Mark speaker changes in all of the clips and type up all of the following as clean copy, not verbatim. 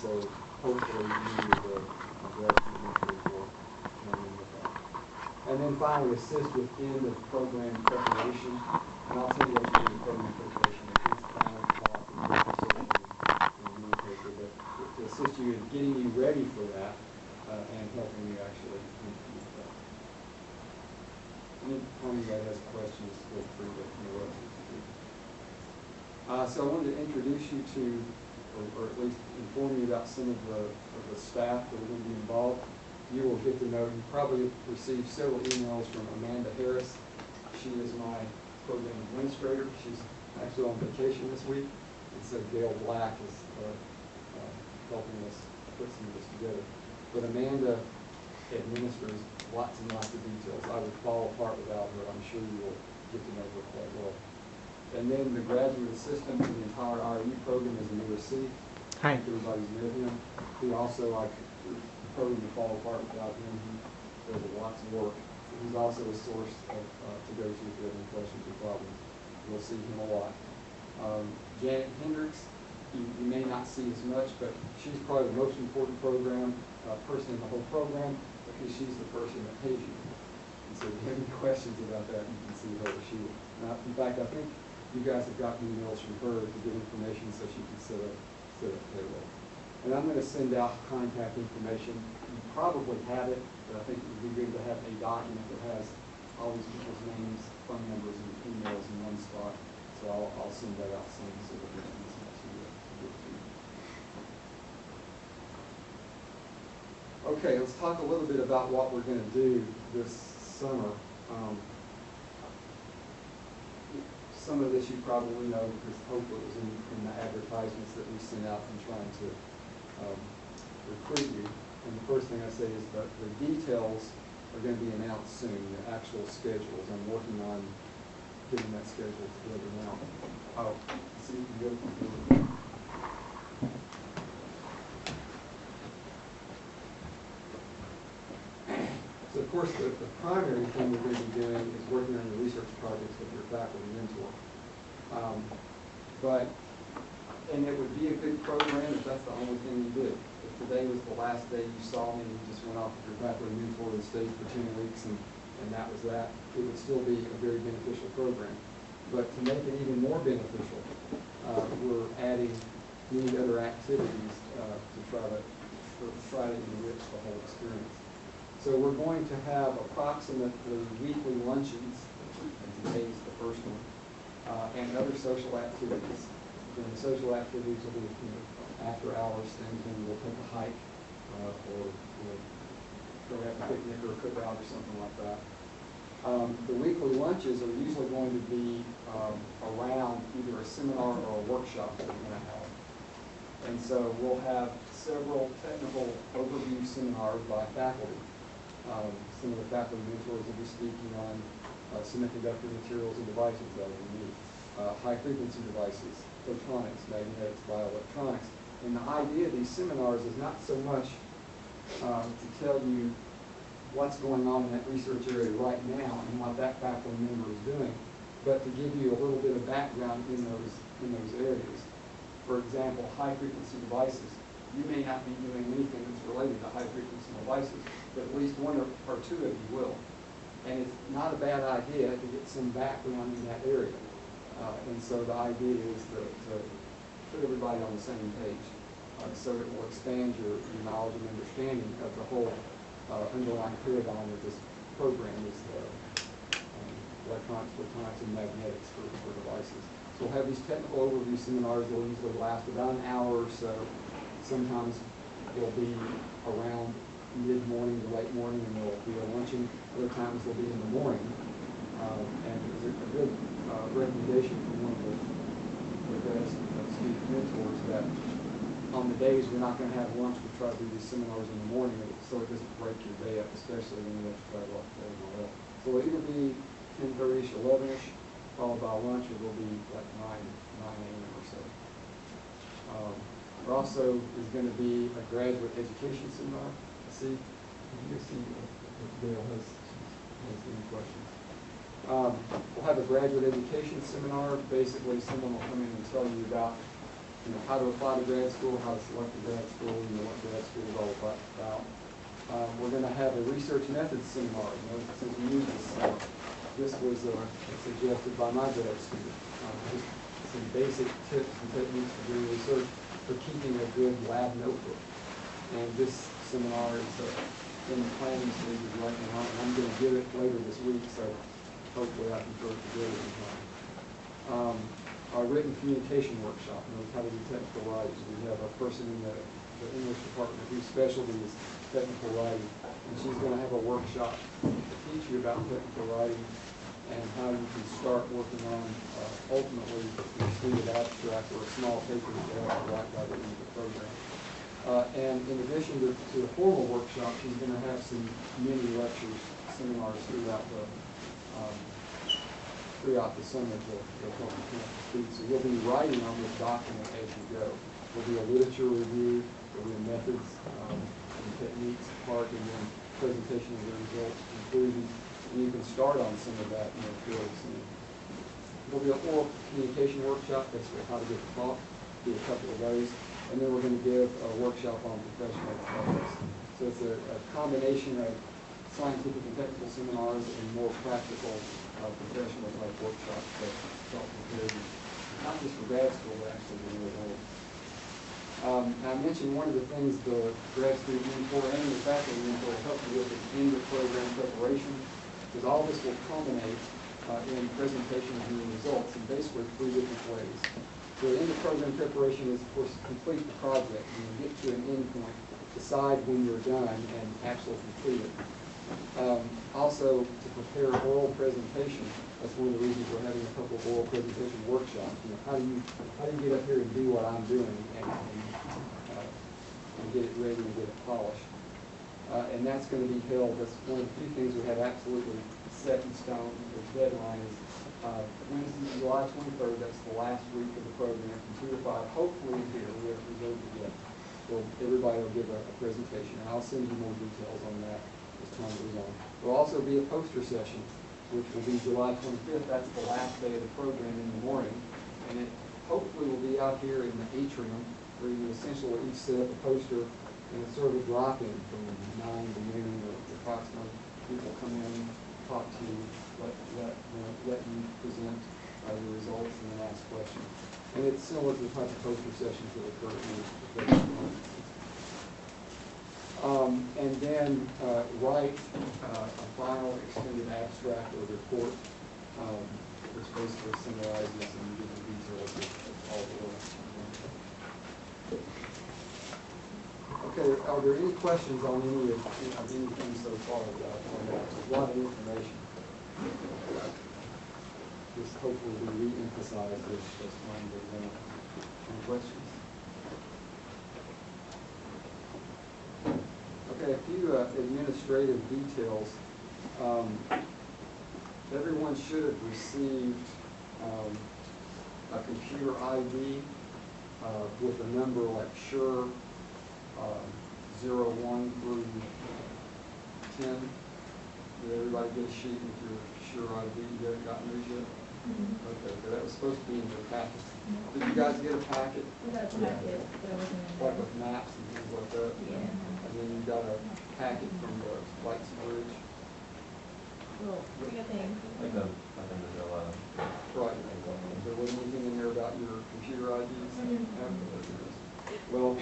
Speaker 1: so hopefully you will graduate mentors will join in with that. And then finally, assist with end of program preparation. And I'll tell you what you do in program preparation. It's kind of talk and but to assist you in getting you ready for that and helping you actually implement that. Anyone that has questions, feel free to interrupt me. So I wanted to introduce you to, or at least inform you about some of the staff that are going to be involved. You will get to know, you probably received several emails from Amanda Harris. She is my program administrator. She's actually on vacation this week. And so Gail Black is helping us put some of this together. But Amanda administers lots and lots of details. I would fall apart without her. I'm sure you will get to know her quite well. And then the graduate assistant for the entire RE program is Amir C.
Speaker 2: Hi.
Speaker 1: Everybody's met him. He also, like, the program would fall apart without him. He does lots of work. He's also a source to go to if you have any questions or problems. You'll see him a lot. Janet Hendricks, you may not see as much, but she's probably the most important program person in the whole program because she's the person that pays you. And so if you have any questions about that, you can see her. In fact, I think you guys have gotten emails from her to get information so she can set up payroll. And I'm going to send out contact information. You probably have it, but I think it would be good to have a document that has all these people's names, phone numbers, and emails in one spot. So I'll send that out soon so that we can get to you. Okay, let's talk a little bit about what we're going to do this summer. Some of this you probably know because hopefully it was in the advertisements that we sent out in trying to recruit you. And the first thing I say is that the details are going to be announced soon, the actual schedules. I'm working on getting that schedule together now. Oh, see if you can go to So of course the primary thing we're going to be doing is working on your research projects with your faculty mentor. And it would be a good program if that's the only thing you did. If today was the last day you saw me and you just went off with your faculty mentor and stayed for 10 weeks and that was that, it would still be a very beneficial program. But to make it even more beneficial, we're adding many other activities to try to enrich the whole experience. So we're going to have approximately weekly luncheons, and today's the first one, and other social activities. And the social activities will be after hours things, and we'll take a hike, or we'll go have a picnic or a cookout or something like that. The weekly lunches are usually going to be around either a seminar or a workshop that we're going to have. And so we'll have several technical overview seminars by faculty. Some of the faculty mentors will be speaking on semiconductor materials and devices that we need, high-frequency devices, photonics, magnetics, bioelectronics. And the idea of these seminars is not so much to tell you what's going on in that research area right now and what that faculty member is doing, but to give you a little bit of background in those areas. For example, high-frequency devices. You may not be doing anything that's related to high-frequency devices, but at least one or two of you will. And it's not a bad idea to get some background in that area. And so the idea is to put everybody on the same page. So it will expand your knowledge and understanding of the whole underlying paradigm of this program is electronics, photonics, and magnetics for devices. So we'll have these technical overview seminars. They'll usually last about an hour or so. Sometimes they'll be around mid-morning to late morning, and there'll be a luncheon. Other times they'll be in the morning. And there's a good recommendation from one of the best student mentors that on the days we're not going to have lunch, we try to do these seminars in the morning so it doesn't break your day up, especially when you have to travel up there and all that. So it'll either be 10:30ish, 11ish, followed by lunch, or it'll be like 9 a.m. or so. There also is going to be a graduate education seminar. See if Gail has any questions. We'll have a graduate education seminar. Basically, someone will come in and tell you about how to apply to grad school, how to select a grad school, what grad school is all about. We're going to have a research methods seminar. Since we use this was suggested by my grad student. Just some basic tips and techniques for doing research for keeping a good lab notebook. And this seminar is in the planning stages right now, and I'm going to give it later this week, so hopefully I can throw it together in time. Our written communication workshop, how to do technical writing. We have a person in the English department whose specialty is technical writing, and she's going to have a workshop to teach you about technical writing and how you can start working on ultimately your student abstract or a small paper that you have to write by the end of the program. And in addition to the formal workshop, she's going to have some mini lectures, seminars throughout the summer to help you connect the students. So you'll be writing on this document as you go. There'll be a literature review, there'll be a methods and techniques part, and then presentation of the results, conclusion, and you can start on some of that fairly soon. There'll be an oral communication workshop, basically how to get to talk, do a couple of those, and then we're going to give a workshop on professional ethics. So it's a combination of scientific and technical seminars and more practical professional type workshops that help prepare you, not just for grad school, but actually for the world. I mentioned one of the things the grad student mentor and the faculty mentor will help you with is end of program preparation, because all this will culminate in presentation of your results in basically 3 different ways. So the end of program preparation is, of course, complete the project. You get to an end point, decide when you're done, and actually complete it. Also, to prepare oral presentation, that's one of the reasons we're having a couple of oral presentation workshops. How do you get up here and do what I'm doing and get it ready and get it polished? And that's going to be held. That's one of the few things we have absolutely set in stone. The deadline is Wednesday, July 23rd. That's the last week of the program from 2 to 5. Hopefully here, we haven't reserved it yet. So everybody will give a presentation, and I'll send you more details on that as time goes on. There'll also be a poster session, which will be July 25th. That's the last day of the program in the morning, and it hopefully will be out here in the atrium, where you essentially each set up a poster, and it's sort of a drop-in from 9 to noon or approximately. People come in, talk to you, let you present your results, and then ask questions. And it's similar to the type of poster sessions that occur in the professional. And then write a final extended abstract or report, which basically summarizes and gives the details of all the work. Okay, are there any questions on any of anything so far that I've pointed out? There's a lot of information. Just hopefully we re-emphasize this as time goes on. Any questions? Okay, a few administrative details. Everyone should have received a computer ID with a number like SURE 01 through 10. Did everybody get a sheet with your SURE ID? You haven't gotten these yet? Mm-hmm. Okay, so that was supposed to be in your packet. Did you guys get a packet?
Speaker 2: We got a packet, but it wasn't in there.
Speaker 1: Like with maps and things like that?
Speaker 2: Yeah.
Speaker 1: And then you got a packet from the Lights Bridge?
Speaker 2: Well, we got things.
Speaker 3: Like the vanilla.
Speaker 1: Right. There wasn't anything in there about your computer IDs?
Speaker 2: Mm-hmm.
Speaker 1: Well,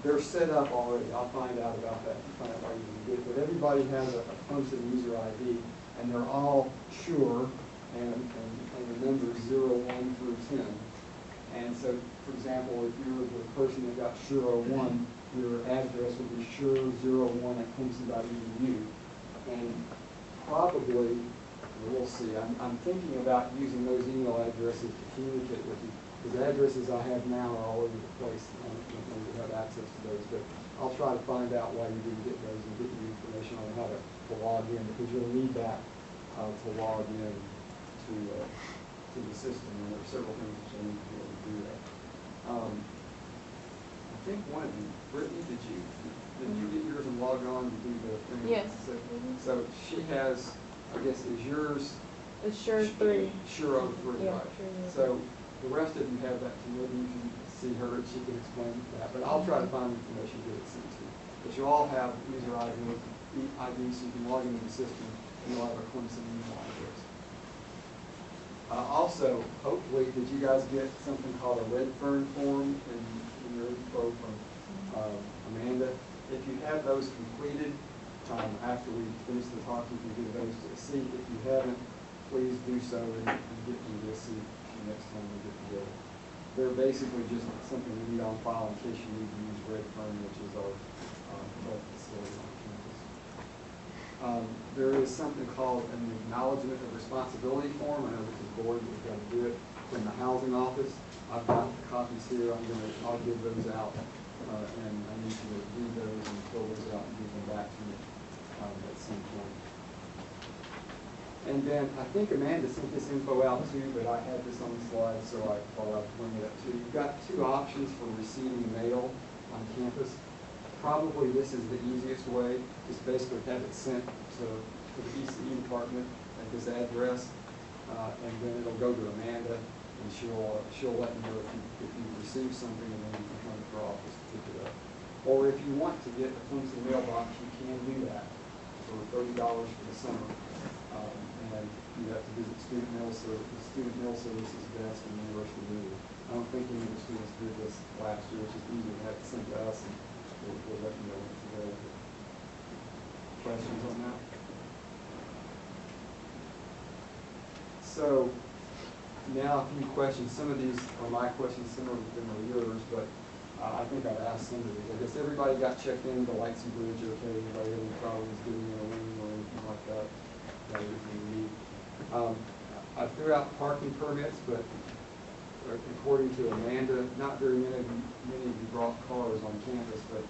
Speaker 1: they're set up already. I'll find out about that and find out why you didn't get it. But everybody has a posted user ID, and they're all SURE, and the numbers 01 through 10. And so, for example, if you're the person that got SURE 01, your address would be sure01@clemson.edu. And probably, we'll see, I'm thinking about using those email addresses to communicate with you. The addresses I have now are all over the place. I don't know if you have access to those, but I'll try to find out why you didn't get those and get you information on how to log in, because you'll need that to log in to the system, and there are several things that you'll need to be able to do that. I think one of you, Brittany, did you get yours and log on to do the thing?
Speaker 2: Yes.
Speaker 1: So she has, I guess, is yours?
Speaker 2: It's SURE 3.
Speaker 1: SURE 03,
Speaker 2: Yeah,
Speaker 1: right?
Speaker 2: SURE 3.
Speaker 1: So The rest of you have that too. Maybe you can see her and she can explain that. But I'll try to find information to get it sent to you. But you all have user IDs, so you can log into the system and you'll have a Clemson email address. Also, hopefully, did you guys get something called a red fern form in your info from Amanda? If you have those completed, after we finish the talk, you can give those to the seat. If you haven't, please do so and get them to the seat next time we get together. They're basically just something we need on file in case you need to use red fern, which is our health facility on campus. There is something called an acknowledgement of responsibility form. I know this is board, but we've got to do it from the housing office. I've got the copies here. I'll give those out, and I need you to read those and fill those out and give them back to me at some point. And then I think Amanda sent this info out too, but I had this on the slide, so I thought I'd bring it up too. You've got two options for receiving mail on campus. Probably this is the easiest way. Just basically have it sent to the ECE department at this address, and then it'll go to Amanda, and she'll let me know if you receive something, and then you can come to her office to pick it up. Or if you want to get a Clemson mailbox, you can do that for $30 for the summer. And you have to visit Student Mail Services desk in the University of Louisville. I don't think any of the students did this last year. It's just easy to have it sent to us, and we'll let you know when it's available. Questions on that? So now a few questions. Some of these are my questions, some of them are yours, but I think I've asked some of these. I guess everybody got checked in to Lightsey Bridge, okay? Anybody have any problems getting in a room or anything like that? Got everything you need. I threw out parking permits, but according to Amanda, not very many of you brought cars on campus, but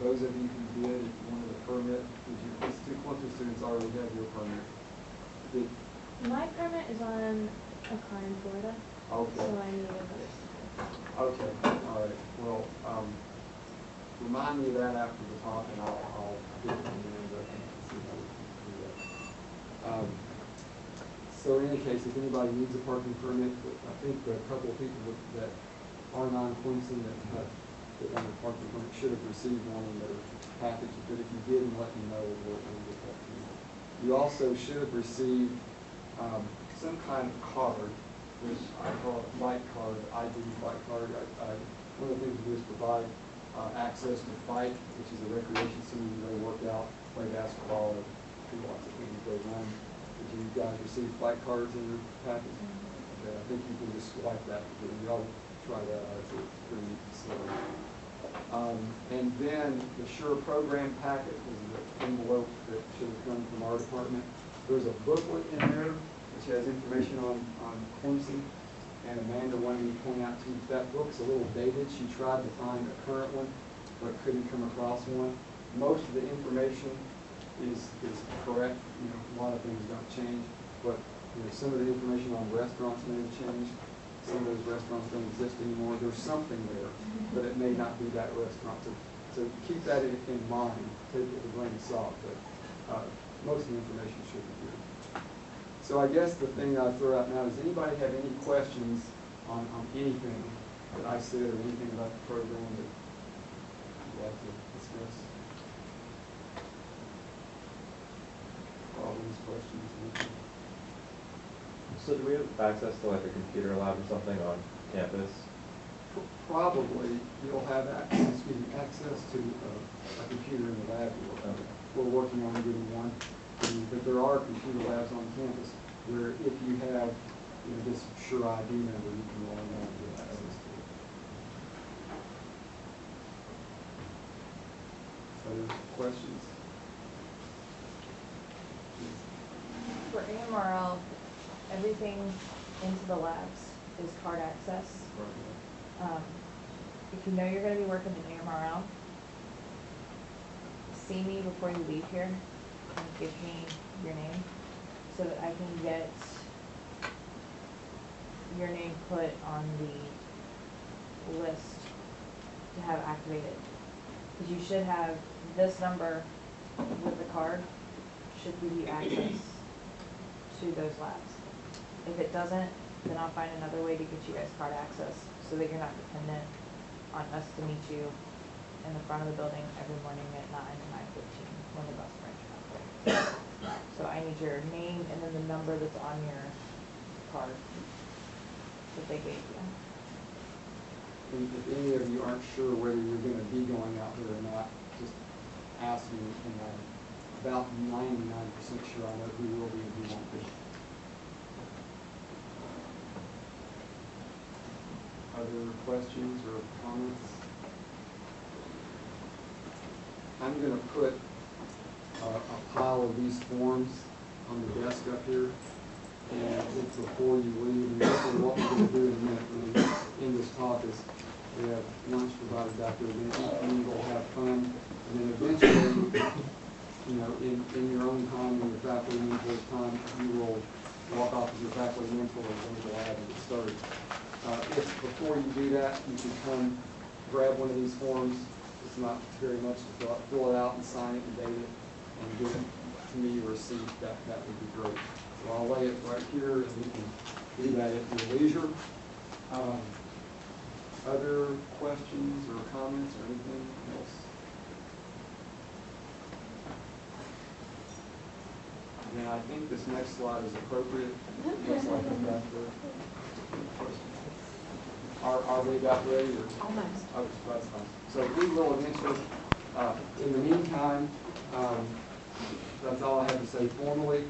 Speaker 1: those of you who did, if you wanted a permit, these two Clemson students already have your permit.
Speaker 2: My permit is on a car in Florida,
Speaker 1: Okay.
Speaker 2: so I need another sticker. Okay,
Speaker 1: all right. Well, remind me of that after the talk, and I'll get it from Amanda and see how we can do that. So in any case, if anybody needs a parking permit, I think a couple of people that are non-Clemson that have a parking permit should have received one in their package. But if you didn't, let me know. We'll get that to you. You also should have received some kind of card, which I call a flight card, ID flight card. One of the things we do is provide access to FIGHT, which is a recreation center. You go work out, play basketball, or do lots of things, go run. Did you guys receive flight cards in your package? Okay, I think you can just swipe that. You ought to try that out. It's pretty neat facility. And then the SURE program packet was the envelope that should have come from our department. There's a booklet in there which has information on Clemson, and Amanda wanted me to point out to you that book's a little dated. She tried to find a current one, but couldn't come across one. Most of the information is correct. You know, a lot of things don't change, but some of the information on restaurants may have changed. Some of those restaurants don't exist anymore. There's something there, but it may not be that restaurant. So keep that in mind. Take it with a grain of salt, but most of the information should be good. So I guess the thing I throw out now is, anybody have any questions on anything that I said or anything about the program that you'd like to discuss? Problems, questions, anything?
Speaker 3: So do we have access to like a computer lab or something on campus?
Speaker 1: Probably you'll have access to a computer in the lab. We're working on getting one, but there are computer labs on campus where if you have this SURE ID number, you can log on and get access to it. Other questions?
Speaker 2: For AMRL, everything into the labs is card access. If you know you're going to be working in AMRL, see me before you leave here and give me your name so that I can get your name put on the list to have activated. Because you should have this number with the card should give you access to those labs. If it doesn't, then I'll find another way to get you guys card access so that you're not dependent on us to meet you in the front of the building every morning at 9 to 9:15 when the bus brings you up. So I need your name and then the number that's on your card that they gave you.
Speaker 1: And if any of you aren't sure whether you're gonna be going out there or not, just ask me, and I'm about 99% sure I know who will be and who won't be. Other questions or comments? I'm gonna put a pile of these forms on the desk up here, and it's before you leave, and what we're gonna do in a minute when we end this talk is we have lunch provided back there, and you will have fun, and then eventually, you know, in your own time, in your faculty mentor's time, you will walk off with your faculty mentor and go to the lab and get started. If before you do that, you can come grab one of these forms. It's not very much to fill it out and sign it and date it and give it to me or receipt. That would be great. So I'll lay it right here, and you can do that at your leisure. Other questions or comments or anything else? And I think this next slide is appropriate. Looks like it's got the. Are they about ready or?
Speaker 2: Almost.
Speaker 1: Oh, that's fine. So we will eventually, in the meantime, that's all I have to say formally.